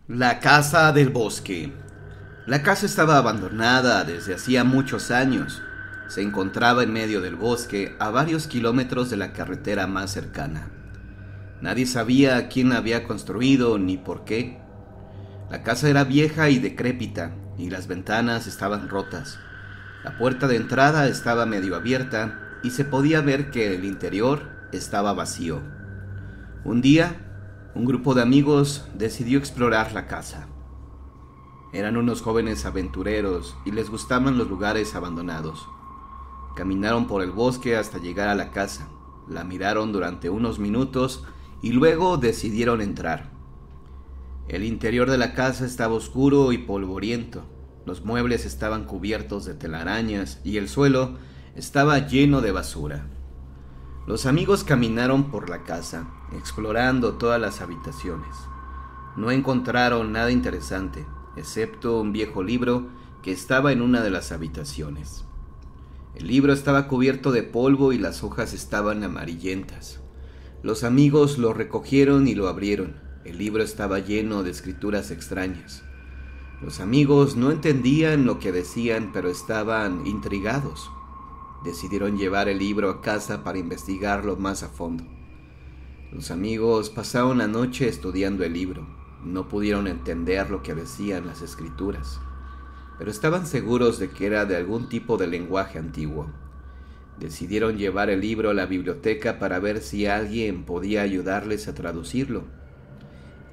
La casa del bosque. La casa estaba abandonada desde hacía muchos años. Se encontraba en medio del bosque, a varios kilómetros de la carretera más cercana. Nadie sabía quién la había construido ni por qué. La casa era vieja y decrépita, y las ventanas estaban rotas. La puerta de entrada estaba medio abierta y se podía ver que el interior estaba vacío. Un día, un grupo de amigos decidió explorar la casa. Eran unos jóvenes aventureros y les gustaban los lugares abandonados. Caminaron por el bosque hasta llegar a la casa. La miraron durante unos minutos y luego decidieron entrar. El interior de la casa estaba oscuro y polvoriento. Los muebles estaban cubiertos de telarañas y el suelo estaba lleno de basura. Los amigos caminaron por la casa, explorando todas las habitaciones. No encontraron nada interesante, excepto un viejo libro que estaba en una de las habitaciones. El libro estaba cubierto de polvo y las hojas estaban amarillentas. Los amigos lo recogieron y lo abrieron. El libro estaba lleno de escrituras extrañas. Los amigos no entendían lo que decían, pero estaban intrigados. Decidieron llevar el libro a casa para investigarlo más a fondo. Los amigos pasaron la noche estudiando el libro. No pudieron entender lo que decían las escrituras, pero estaban seguros de que era de algún tipo de lenguaje antiguo. Decidieron llevar el libro a la biblioteca para ver si alguien podía ayudarles a traducirlo.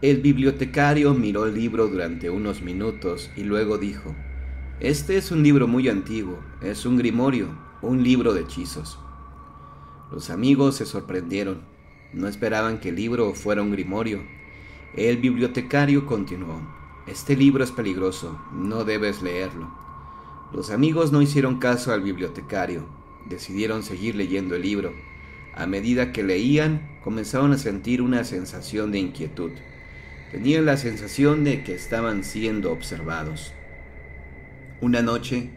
El bibliotecario miró el libro durante unos minutos y luego dijo: «Este es un libro muy antiguo, es un grimorio, un libro de hechizos». Los amigos se sorprendieron. No esperaban que el libro fuera un grimorio. El bibliotecario continuó: «Este libro es peligroso, no debes leerlo». Los amigos no hicieron caso al bibliotecario. Decidieron seguir leyendo el libro. A medida que leían, comenzaron a sentir una sensación de inquietud. Tenían la sensación de que estaban siendo observados. Una noche,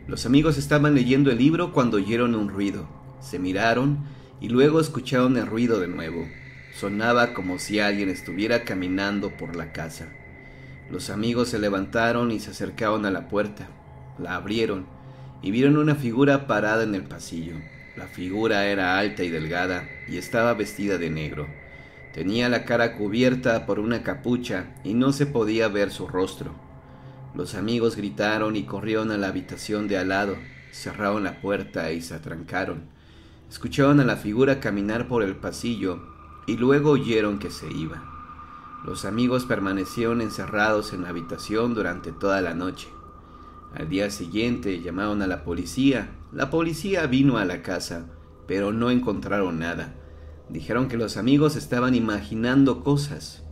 los amigos estaban leyendo el libro cuando oyeron un ruido. Se miraron y luego escucharon el ruido de nuevo. Sonaba como si alguien estuviera caminando por la casa. Los amigos se levantaron y se acercaron a la puerta. La abrieron y vieron una figura parada en el pasillo. La figura era alta y delgada y estaba vestida de negro. Tenía la cara cubierta por una capucha y no se podía ver su rostro. Los amigos gritaron y corrieron a la habitación de al lado. Cerraron la puerta y se atrancaron. Escucharon a la figura caminar por el pasillo y luego oyeron que se iba. Los amigos permanecieron encerrados en la habitación durante toda la noche. Al día siguiente llamaron a la policía. La policía vino a la casa, pero no encontraron nada. Dijeron que los amigos estaban imaginando cosas.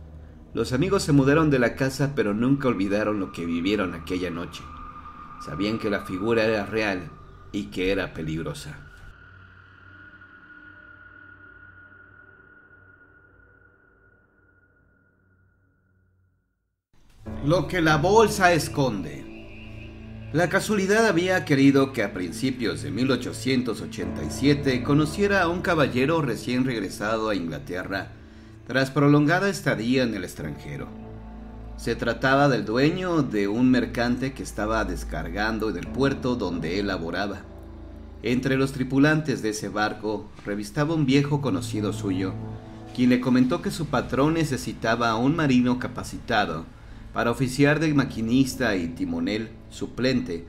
Los amigos se mudaron de la casa, pero nunca olvidaron lo que vivieron aquella noche. Sabían que la figura era real y que era peligrosa. Lo que la bolsa esconde. La casualidad había querido que a principios de 1887 conociera a un caballero recién regresado a Inglaterra tras prolongada estadía en el extranjero. Se trataba del dueño de un mercante que estaba descargando en el puerto donde él laboraba. Entre los tripulantes de ese barco revistaba un viejo conocido suyo, quien le comentó que su patrón necesitaba a un marino capacitado para oficiar de maquinista y timonel suplente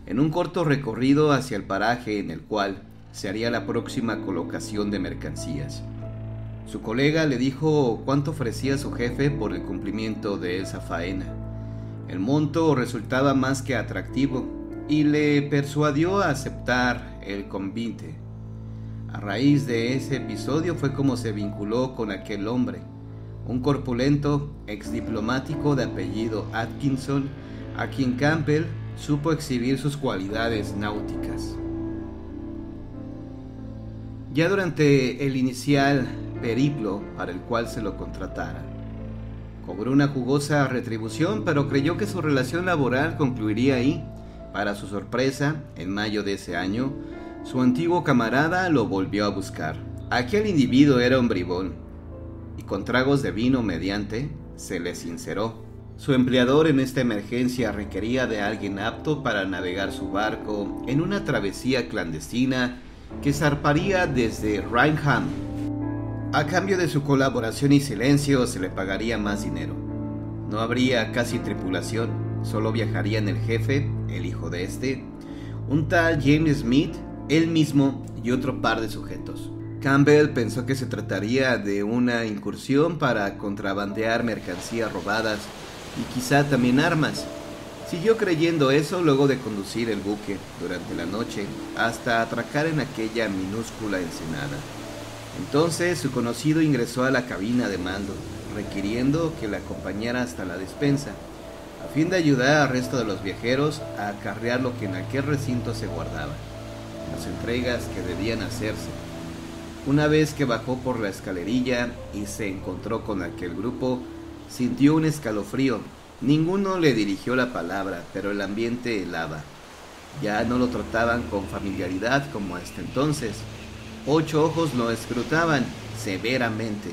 en un corto recorrido hacia el paraje en el cual se haría la próxima colocación de mercancías. Su colega le dijo cuánto ofrecía su jefe por el cumplimiento de esa faena. El monto resultaba más que atractivo y le persuadió a aceptar el convite. A raíz de ese episodio fue como se vinculó con aquel hombre, un corpulento exdiplomático de apellido Atkinson, a quien Campbell supo exhibir sus cualidades náuticas. Ya durante el inicial periplo para el cual se lo contratara, cobró una jugosa retribución, pero creyó que su relación laboral concluiría ahí. Para su sorpresa, en mayo de ese año, su antiguo camarada lo volvió a buscar. Aquel individuo era un bribón, y con tragos de vino mediante, se le sinceró. Su empleador en esta emergencia requería de alguien apto para navegar su barco en una travesía clandestina que zarparía desde Rainham. A cambio de su colaboración y silencio se le pagaría más dinero. No habría casi tripulación, solo viajarían el jefe, el hijo de este, un tal James Smith, él mismo y otro par de sujetos. Campbell pensó que se trataría de una incursión para contrabandear mercancías robadas y quizá también armas. Siguió creyendo eso luego de conducir el buque durante la noche hasta atracar en aquella minúscula ensenada. Entonces su conocido ingresó a la cabina de mando, requiriendo que le acompañara hasta la despensa, a fin de ayudar al resto de los viajeros a acarrear lo que en aquel recinto se guardaba, las entregas que debían hacerse. Una vez que bajó por la escalerilla y se encontró con aquel grupo, sintió un escalofrío. Ninguno le dirigió la palabra, pero el ambiente helaba. Ya no lo trataban con familiaridad como hasta entonces. 8 ojos lo escrutaban severamente.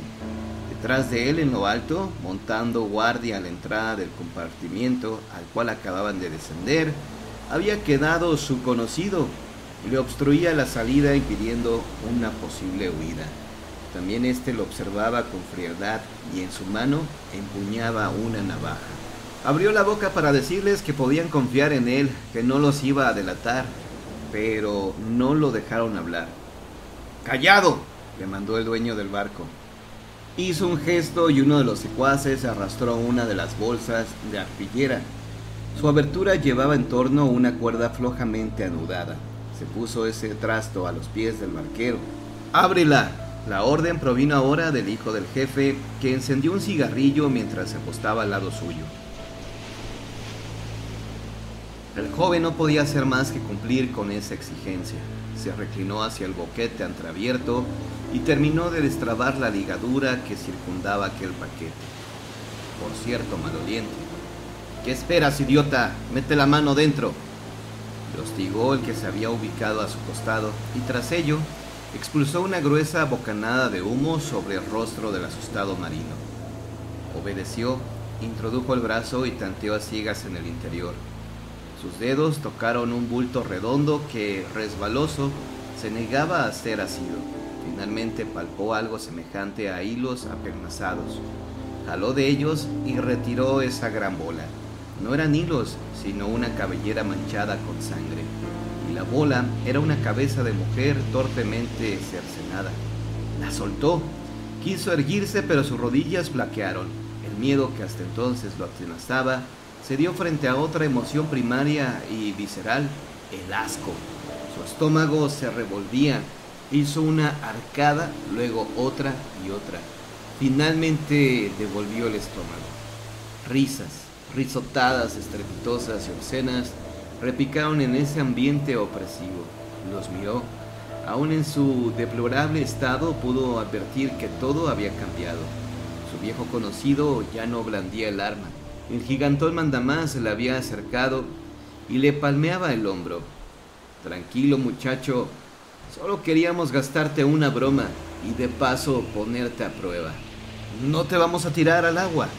Detrás de él, en lo alto, montando guardia a la entrada del compartimiento al cual acababan de descender, había quedado su conocido y le obstruía la salida, impidiendo una posible huida. También éste lo observaba con frialdad y en su mano empuñaba una navaja. Abrió la boca para decirles que podían confiar en él, que no los iba a delatar, pero no lo dejaron hablar. ¡Callado!, le mandó el dueño del barco. Hizo un gesto y uno de los secuaces arrastró una de las bolsas de arpillera. Su abertura llevaba en torno una cuerda flojamente anudada. Se puso ese trasto a los pies del barquero. ¡Ábrela! La orden provino ahora del hijo del jefe, que encendió un cigarrillo mientras se acostaba al lado suyo. El joven no podía hacer más que cumplir con esa exigencia. Se reclinó hacia el boquete entreabierto y terminó de destrabar la ligadura que circundaba aquel paquete. Por cierto, maloliente. ¿Qué esperas, idiota? Mete la mano dentro. Le hostigó el que se había ubicado a su costado y tras ello expulsó una gruesa bocanada de humo sobre el rostro del asustado marino. Obedeció, introdujo el brazo y tanteó a ciegas en el interior. Sus dedos tocaron un bulto redondo que, resbaloso, se negaba a ser asido. Finalmente palpó algo semejante a hilos apelmazados. Jaló de ellos y retiró esa gran bola. No eran hilos, sino una cabellera manchada con sangre. Y la bola era una cabeza de mujer torpemente cercenada. La soltó. Quiso erguirse, pero sus rodillas flaquearon. El miedo que hasta entonces lo atenazaba se dio frente a otra emoción primaria y visceral, el asco. Su estómago se revolvía, hizo una arcada, luego otra y otra. Finalmente devolvió el estómago. Risas, risotadas estrepitosas y obscenas repicaron en ese ambiente opresivo. Los miró. Aún en su deplorable estado pudo advertir que todo había cambiado. Su viejo conocido ya no blandía el arma. El gigantón mandamás se le había acercado y le palmeaba el hombro. Tranquilo, muchacho, solo queríamos gastarte una broma y de paso ponerte a prueba. No te vamos a tirar al agua.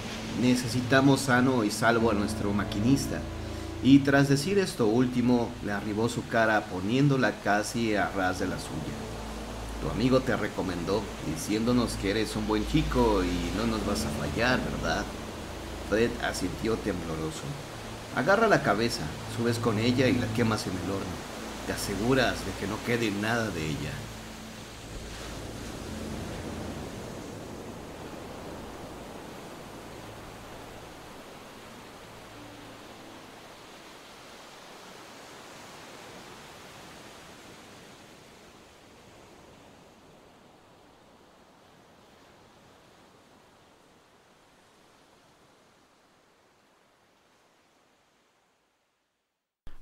Necesitamos sano y salvo a nuestro maquinista. Y tras decir esto último, le arribó su cara poniéndola casi a ras de la suya. Tu amigo te recomendó, diciéndonos que eres un buen chico y no nos vas a fallar, ¿verdad? Fred asintió tembloroso. Agarra la cabeza, subes con ella y la quemas en el horno. Te aseguras de que no quede nada de ella.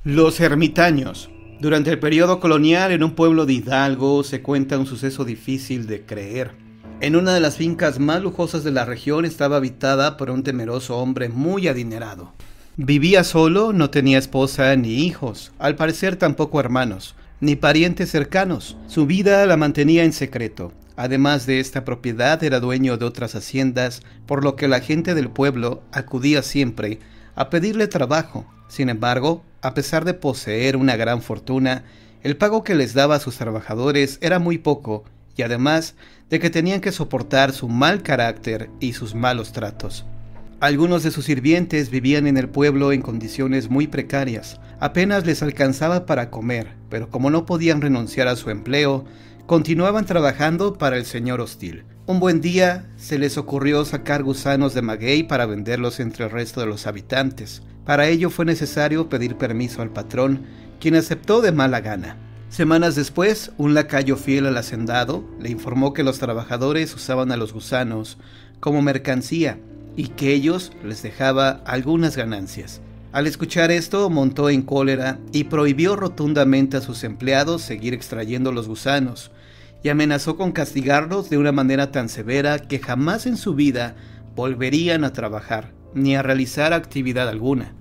Los ermitaños. Durante el periodo colonial, en un pueblo de Hidalgo, se cuenta un suceso difícil de creer. En una de las fincas más lujosas de la región estaba habitada por un temeroso hombre muy adinerado. Vivía solo, no tenía esposa ni hijos, al parecer tampoco hermanos. ni parientes cercanos. Su vida la mantenía en secreto. Además de esta propiedad, era dueño de otras haciendas, por lo que la gente del pueblo acudía siempre a pedirle trabajo. Sin embargo, a pesar de poseer una gran fortuna, el pago que les daba a sus trabajadores era muy poco, y además de que tenían que soportar su mal carácter y sus malos tratos. Algunos de sus sirvientes vivían en el pueblo en condiciones muy precarias. Apenas les alcanzaba para comer, pero como no podían renunciar a su empleo, continuaban trabajando para el señor hostil. Un buen día se les ocurrió sacar gusanos de maguey para venderlos entre el resto de los habitantes. Para ello fue necesario pedir permiso al patrón, quien aceptó de mala gana. Semanas después, un lacayo fiel al hacendado le informó que los trabajadores usaban a los gusanos como mercancía y que ellos les dejaba algunas ganancias. Al escuchar esto, montó en cólera y prohibió rotundamente a sus empleados seguir extrayendo los gusanos, y amenazó con castigarlos de una manera tan severa que jamás en su vida volverían a trabajar, ni a realizar actividad alguna.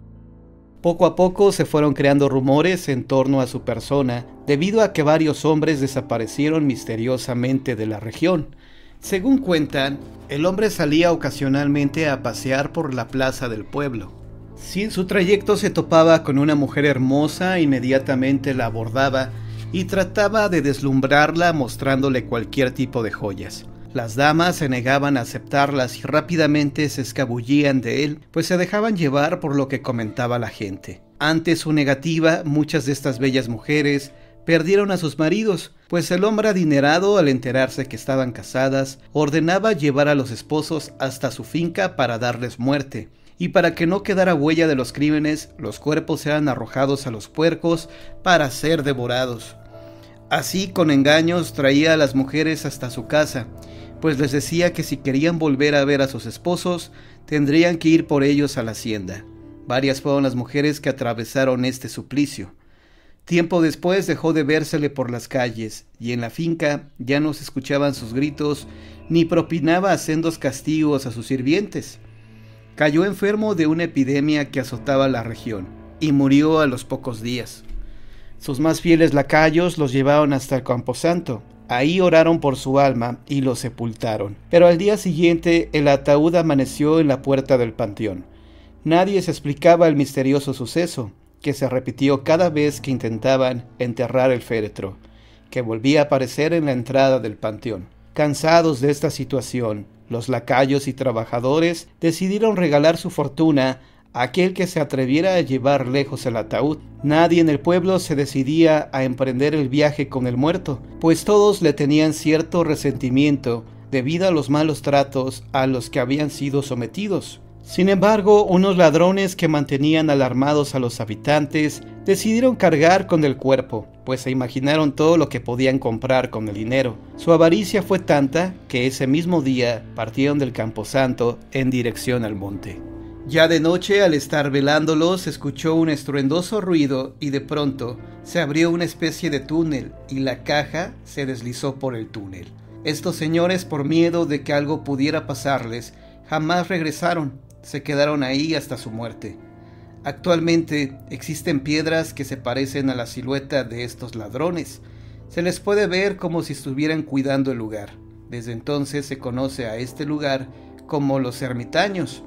Poco a poco se fueron creando rumores en torno a su persona, debido a que varios hombres desaparecieron misteriosamente de la región. Según cuentan, el hombre salía ocasionalmente a pasear por la plaza del pueblo. Si en su trayecto se topaba con una mujer hermosa, inmediatamente la abordaba y trataba de deslumbrarla mostrándole cualquier tipo de joyas. Las damas se negaban a aceptarlas y rápidamente se escabullían de él, pues se dejaban llevar por lo que comentaba la gente. Ante su negativa, muchas de estas bellas mujeres perdieron a sus maridos, pues el hombre adinerado, al enterarse que estaban casadas, ordenaba llevar a los esposos hasta su finca para darles muerte. Y para que no quedara huella de los crímenes, los cuerpos eran arrojados a los puercos para ser devorados. Así, con engaños, traía a las mujeres hasta su casa, pues les decía que si querían volver a ver a sus esposos, tendrían que ir por ellos a la hacienda. Varias fueron las mujeres que atravesaron este suplicio. Tiempo después dejó de vérsele por las calles, y en la finca ya no se escuchaban sus gritos, ni propinaba sendos castigos a sus sirvientes. Cayó enfermo de una epidemia que azotaba la región, y murió a los pocos días. Sus más fieles lacayos los llevaron hasta el camposanto. Ahí oraron por su alma y lo sepultaron. Pero al día siguiente el ataúd amaneció en la puerta del panteón. Nadie se explicaba el misterioso suceso, que se repitió cada vez que intentaban enterrar el féretro, que volvía a aparecer en la entrada del panteón. Cansados de esta situación, los lacayos y trabajadores decidieron regalar su fortuna a aquel que se atreviera a llevar lejos el ataúd. Nadie en el pueblo se decidía a emprender el viaje con el muerto, pues todos le tenían cierto resentimiento debido a los malos tratos a los que habían sido sometidos. Sin embargo, unos ladrones que mantenían alarmados a los habitantes decidieron cargar con el cuerpo, pues se imaginaron todo lo que podían comprar con el dinero. Su avaricia fue tanta que ese mismo día partieron del camposanto en dirección al monte. Ya de noche, al estar velándolos, se escuchó un estruendoso ruido y de pronto se abrió una especie de túnel y la caja se deslizó por el túnel. Estos señores, por miedo de que algo pudiera pasarles, jamás regresaron. Se quedaron ahí hasta su muerte. Actualmente existen piedras que se parecen a la silueta de estos ladrones. Se les puede ver como si estuvieran cuidando el lugar. Desde entonces se conoce a este lugar como los ermitaños,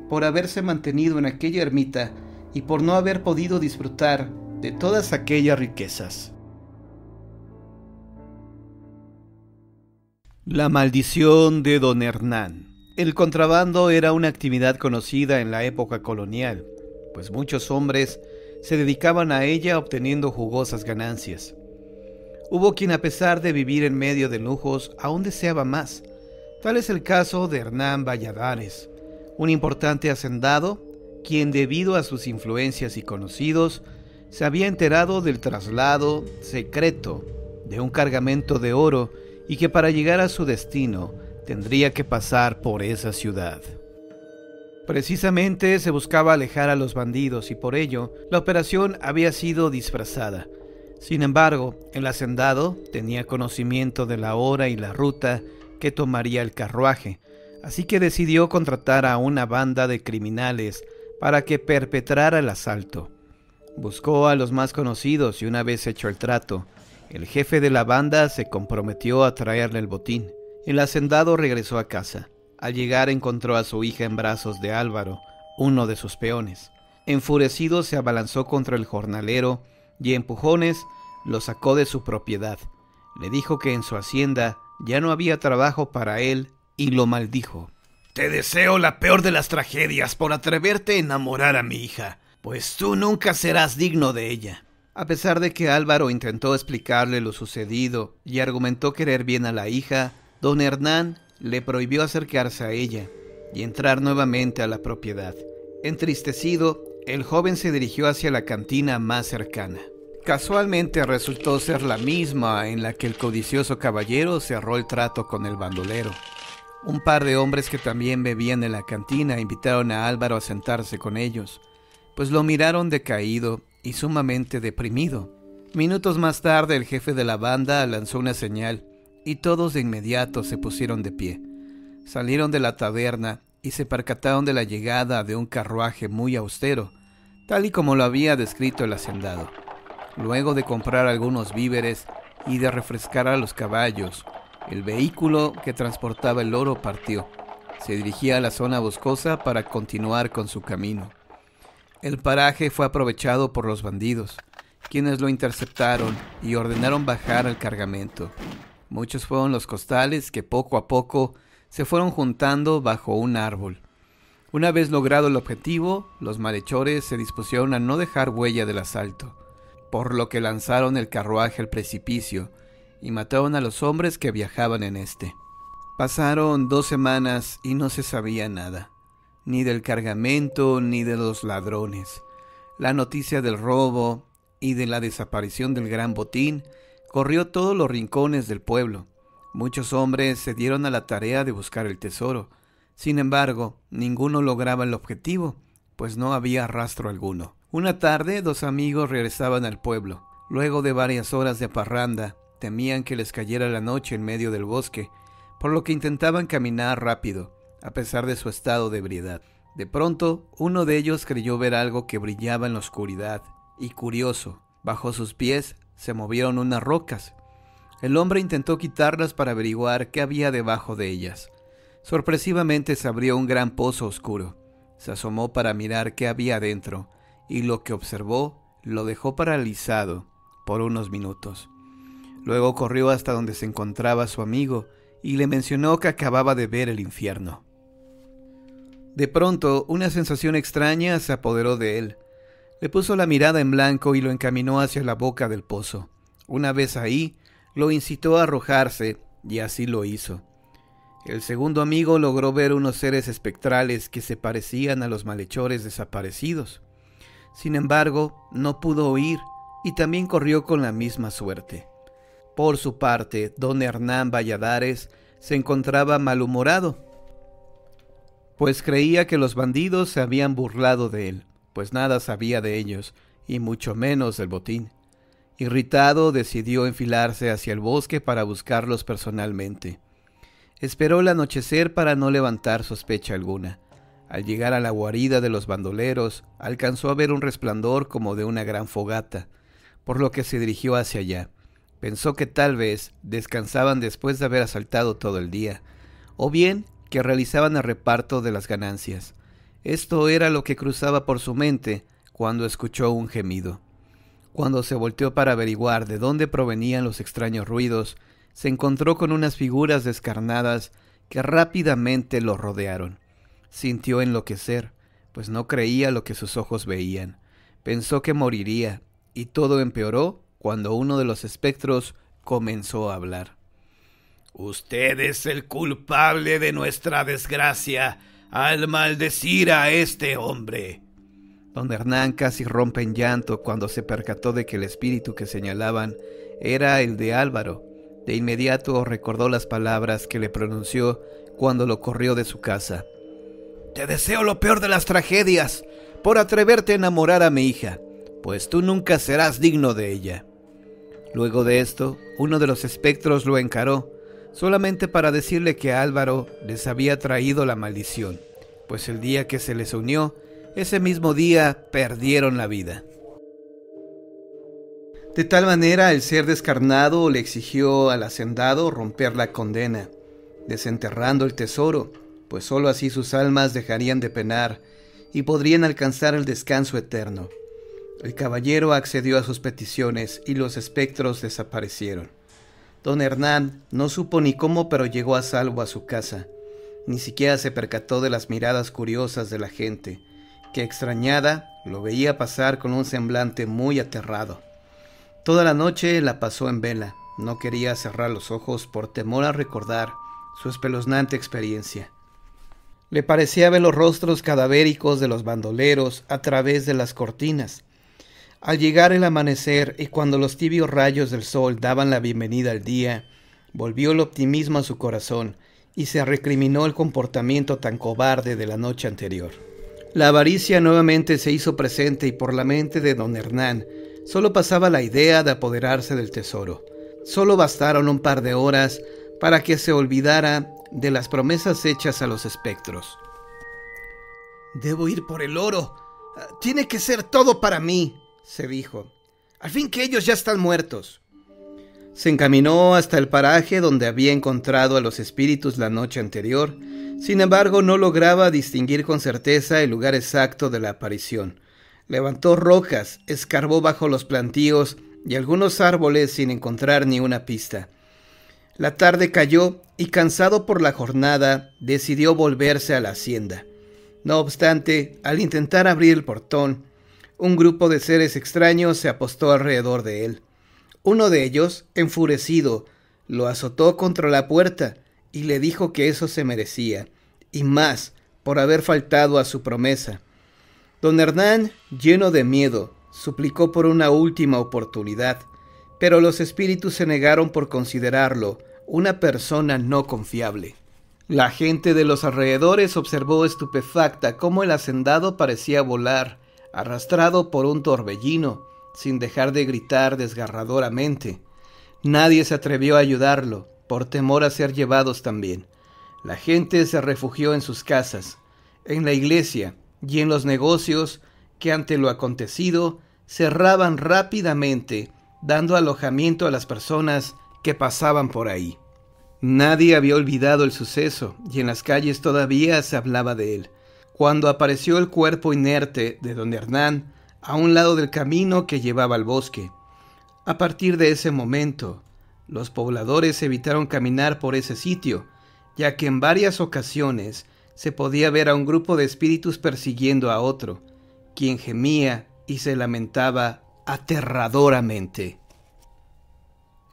por haberse mantenido en aquella ermita y por no haber podido disfrutar de todas aquellas riquezas. La maldición de Don Hernán. El contrabando era una actividad conocida en la época colonial, pues muchos hombres se dedicaban a ella obteniendo jugosas ganancias. Hubo quien, a pesar de vivir en medio de lujos, aún deseaba más. Tal es el caso de Hernán Valladares, un importante hacendado, quien debido a sus influencias y conocidos, se había enterado del traslado secreto de un cargamento de oro y que para llegar a su destino tendría que pasar por esa ciudad. Precisamente se buscaba alejar a los bandidos y por ello la operación había sido disfrazada. Sin embargo, el hacendado tenía conocimiento de la hora y la ruta que tomaría el carruaje, así que decidió contratar a una banda de criminales para que perpetrara el asalto. Buscó a los más conocidos y una vez hecho el trato, El jefe de la banda se comprometió a traerle el botín. El hacendado regresó a casa. Al llegar encontró a su hija en brazos de Álvaro, uno de sus peones. Enfurecido se abalanzó contra el jornalero y a empujones lo sacó de su propiedad. Le dijo que en su hacienda ya no había trabajo para él y lo maldijo. «Te deseo la peor de las tragedias por atreverte a enamorar a mi hija, pues tú nunca serás digno de ella». A pesar de que Álvaro intentó explicarle lo sucedido y argumentó querer bien a la hija, don Hernán le prohibió acercarse a ella y entrar nuevamente a la propiedad. Entristecido, el joven se dirigió hacia la cantina más cercana. Casualmente resultó ser la misma en la que el codicioso caballero cerró el trato con el bandolero. Un par de hombres que también bebían en la cantina invitaron a Álvaro a sentarse con ellos, pues lo miraron decaído y sumamente deprimido. Minutos más tarde el jefe de la banda lanzó una señal y todos de inmediato se pusieron de pie. Salieron de la taberna y se percataron de la llegada de un carruaje muy austero, tal y como lo había descrito el hacendado. Luego de comprar algunos víveres y de refrescar a los caballos, el vehículo que transportaba el oro partió. Se dirigía a la zona boscosa para continuar con su camino. El paraje fue aprovechado por los bandidos, quienes lo interceptaron y ordenaron bajar al cargamento. Muchos fueron los costales que poco a poco se fueron juntando bajo un árbol. Una vez logrado el objetivo, los malhechores se dispusieron a no dejar huella del asalto, por lo que lanzaron el carruaje al precipicio y mataron a los hombres que viajaban en este. Pasaron 2 semanas y no se sabía nada, ni del cargamento ni de los ladrones. La noticia del robo y de la desaparición del gran botín corrió todos los rincones del pueblo. Muchos hombres se dieron a la tarea de buscar el tesoro. Sin embargo, ninguno lograba el objetivo, pues no había rastro alguno. Una tarde, 2 amigos regresaban al pueblo. Luego de varias horas de parranda, temían que les cayera la noche en medio del bosque, por lo que intentaban caminar rápido, a pesar de su estado de ebriedad. De pronto, uno de ellos creyó ver algo que brillaba en la oscuridad, y curioso, bajo sus pies se movieron unas rocas. El hombre intentó quitarlas para averiguar qué había debajo de ellas. Sorpresivamente se abrió un gran pozo oscuro. Se asomó para mirar qué había adentro, y lo que observó lo dejó paralizado por unos minutos. Luego corrió hasta donde se encontraba su amigo y le mencionó que acababa de ver el infierno. De pronto, una sensación extraña se apoderó de él. Le puso la mirada en blanco y lo encaminó hacia la boca del pozo. Una vez ahí, lo incitó a arrojarse, y así lo hizo. El segundo amigo logró ver unos seres espectrales que se parecían a los malhechores desaparecidos. Sin embargo, no pudo huir y también corrió con la misma suerte. Por su parte, don Hernán Valladares se encontraba malhumorado, pues creía que los bandidos se habían burlado de él, pues nada sabía de ellos, y mucho menos del botín. Irritado, decidió enfilarse hacia el bosque para buscarlos personalmente. Esperó el anochecer para no levantar sospecha alguna. Al llegar a la guarida de los bandoleros, alcanzó a ver un resplandor como de una gran fogata, por lo que se dirigió hacia allá. Pensó que tal vez descansaban después de haber asaltado todo el día, o bien que realizaban el reparto de las ganancias. Esto era lo que cruzaba por su mente cuando escuchó un gemido. Cuando se volteó para averiguar de dónde provenían los extraños ruidos, se encontró con unas figuras descarnadas que rápidamente lo rodearon. Sintió enloquecer, pues no creía lo que sus ojos veían. Pensó que moriría, y todo empeoró cuando uno de los espectros comenzó a hablar. «Usted es el culpable de nuestra desgracia al maldecir a este hombre». Don Hernán casi rompe en llanto cuando se percató de que el espíritu que señalaban era el de Álvaro. De inmediato recordó las palabras que le pronunció cuando lo corrió de su casa. «Te deseo lo peor de las tragedias por atreverte a enamorar a mi hija, pues tú nunca serás digno de ella». Luego de esto, uno de los espectros lo encaró, solamente para decirle que Álvaro les había traído la maldición, pues el día que se les unió, ese mismo día perdieron la vida. De tal manera el ser descarnado le exigió al hacendado romper la condena, desenterrando el tesoro, pues sólo así sus almas dejarían de penar y podrían alcanzar el descanso eterno. El caballero accedió a sus peticiones y los espectros desaparecieron. Don Hernán no supo ni cómo, pero llegó a salvo a su casa. Ni siquiera se percató de las miradas curiosas de la gente, que extrañada lo veía pasar con un semblante muy aterrado. Toda la noche la pasó en vela. No quería cerrar los ojos por temor a recordar su espeluznante experiencia. Le parecía ver los rostros cadavéricos de los bandoleros a través de las cortinas. Al llegar el amanecer y cuando los tibios rayos del sol daban la bienvenida al día, volvió el optimismo a su corazón y se recriminó el comportamiento tan cobarde de la noche anterior. La avaricia nuevamente se hizo presente y por la mente de don Hernán solo pasaba la idea de apoderarse del tesoro. Solo bastaron un par de horas para que se olvidara de las promesas hechas a los espectros. «Debo ir por el oro. Tiene que ser todo para mí», se dijo. «Al fin que ellos ya están muertos». Se encaminó hasta el paraje donde había encontrado a los espíritus la noche anterior. Sin embargo, no lograba distinguir con certeza el lugar exacto de la aparición. Levantó rocas, escarbó bajo los plantíos y algunos árboles sin encontrar ni una pista. La tarde cayó y, cansado por la jornada, decidió volverse a la hacienda. No obstante, al intentar abrir el portón, un grupo de seres extraños se apostó alrededor de él. Uno de ellos, enfurecido, lo azotó contra la puerta y le dijo que eso se merecía, y más, por haber faltado a su promesa. Don Hernán, lleno de miedo, suplicó por una última oportunidad, pero los espíritus se negaron por considerarlo una persona no confiable. La gente de los alrededores observó estupefacta cómo el hacendado parecía volar, arrastrado por un torbellino, sin dejar de gritar desgarradoramente. Nadie se atrevió a ayudarlo, por temor a ser llevados también. La gente se refugió en sus casas, en la iglesia y en los negocios que ante lo acontecido cerraban rápidamente, dando alojamiento a las personas que pasaban por ahí. Nadie había olvidado el suceso y en las calles todavía se hablaba de él. Cuando apareció el cuerpo inerte de don Hernán a un lado del camino que llevaba al bosque. A partir de ese momento, los pobladores evitaron caminar por ese sitio, ya que en varias ocasiones se podía ver a un grupo de espíritus persiguiendo a otro, quien gemía y se lamentaba aterradoramente.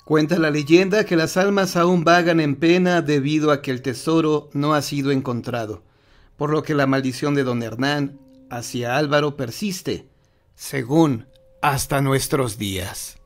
Cuenta la leyenda que las almas aún vagan en pena debido a que el tesoro no ha sido encontrado, por lo que la maldición de don Hernán hacia Álvaro persiste, según hasta nuestros días.